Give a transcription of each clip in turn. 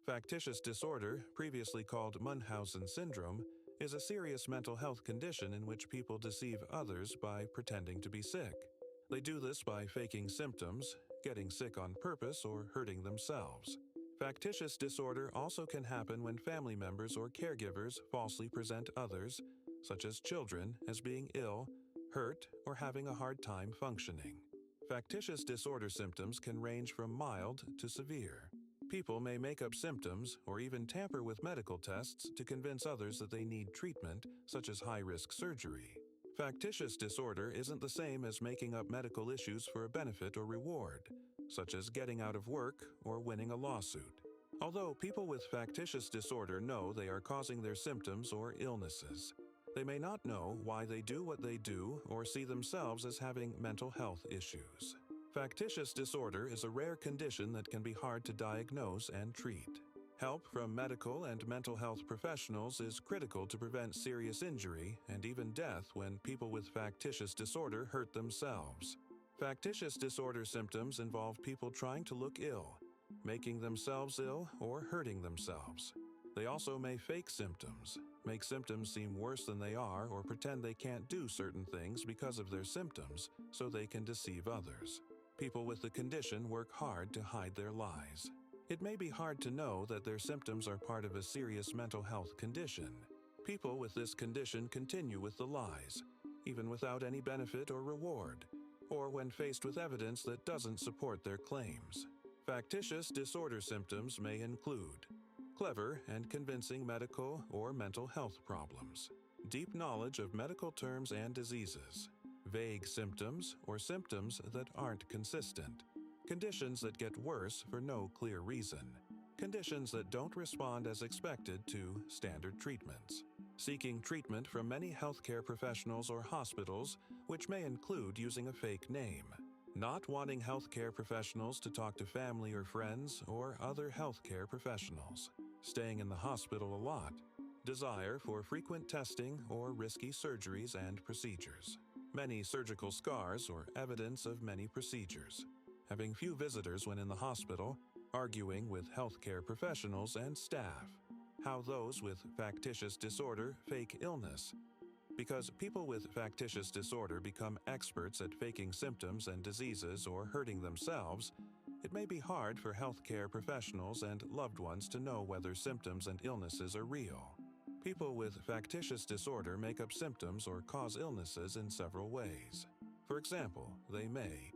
Factitious disorder, previously called Munchausen syndrome, is a serious mental health condition in which people deceive others by pretending to be sick. They do this by faking symptoms, getting sick on purpose, or hurting themselves. Factitious disorder also can happen when family members or caregivers falsely present others, such as children, as being ill, hurt, or having a hard time functioning. Factitious disorder symptoms can range from mild to severe. People may make up symptoms or even tamper with medical tests to convince others that they need treatment, such as high-risk surgery. Factitious disorder isn't the same as making up medical issues for a benefit or reward, such as getting out of work or winning a lawsuit. Although people with factitious disorder know they are causing their symptoms or illnesses, they may not know why they do what they do or see themselves as having mental health issues. Factitious disorder is a rare condition that can be hard to diagnose and treat. Help from medical and mental health professionals is critical to prevent serious injury and even death when people with factitious disorder hurt themselves. Factitious disorder symptoms involve people trying to look ill, making themselves ill, or hurting themselves. They also may fake symptoms, make symptoms seem worse than they are, or pretend they can't do certain things because of their symptoms so they can deceive others. People with the condition work hard to hide their lies. It may be hard to know that their symptoms are part of a serious mental health condition. People with this condition continue with the lies, even without any benefit or reward, or when faced with evidence that doesn't support their claims. Factitious disorder symptoms may include clever and convincing medical or mental health problems, deep knowledge of medical terms and diseases, vague symptoms or symptoms that aren't consistent, conditions that get worse for no clear reason, conditions that don't respond as expected to standard treatments, seeking treatment from many healthcare professionals or hospitals, which may include using a fake name, not wanting healthcare professionals to talk to family or friends or other healthcare professionals, staying in the hospital a lot, desire for frequent testing or risky surgeries and procedures, many surgical scars or evidence of many procedures, having few visitors when in the hospital, arguing with healthcare professionals and staff, how those with factitious disorder fake illness. Because people with factitious disorder become experts at faking symptoms and diseases or hurting themselves, it may be hard for healthcare professionals and loved ones to know whether symptoms and illnesses are real. People with factitious disorder make up symptoms or cause illnesses in several ways. For example, they may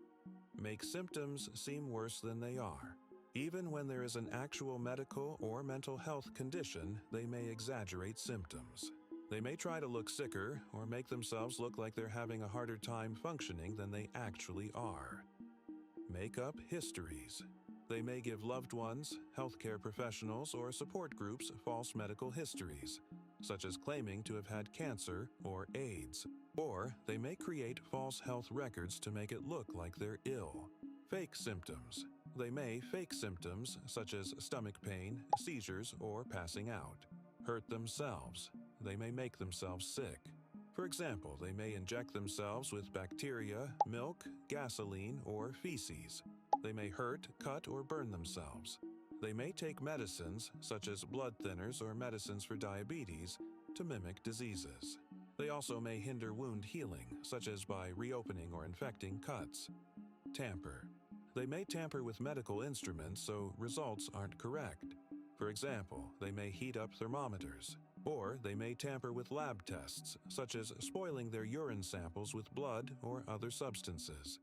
make symptoms seem worse than they are. Even when there is an actual medical or mental health condition, they may exaggerate symptoms. They may try to look sicker or make themselves look like they're having a harder time functioning than they actually are. Make up histories. They may give loved ones, healthcare professionals, or support groups false medical histories, such as claiming to have had cancer or AIDS. Or they may create false health records to make it look like they're ill. Fake symptoms. They may fake symptoms such as stomach pain, seizures, or passing out. Hurt themselves. They may make themselves sick. For example, they may inject themselves with bacteria, milk, gasoline, or feces. They may hurt, cut, or burn themselves. They may take medicines, such as blood thinners or medicines for diabetes, to mimic diseases. They also may hinder wound healing, such as by reopening or infecting cuts. Tamper. They may tamper with medical instruments so results aren't correct. For example, they may heat up thermometers. Or they may tamper with lab tests, such as spoiling their urine samples with blood or other substances.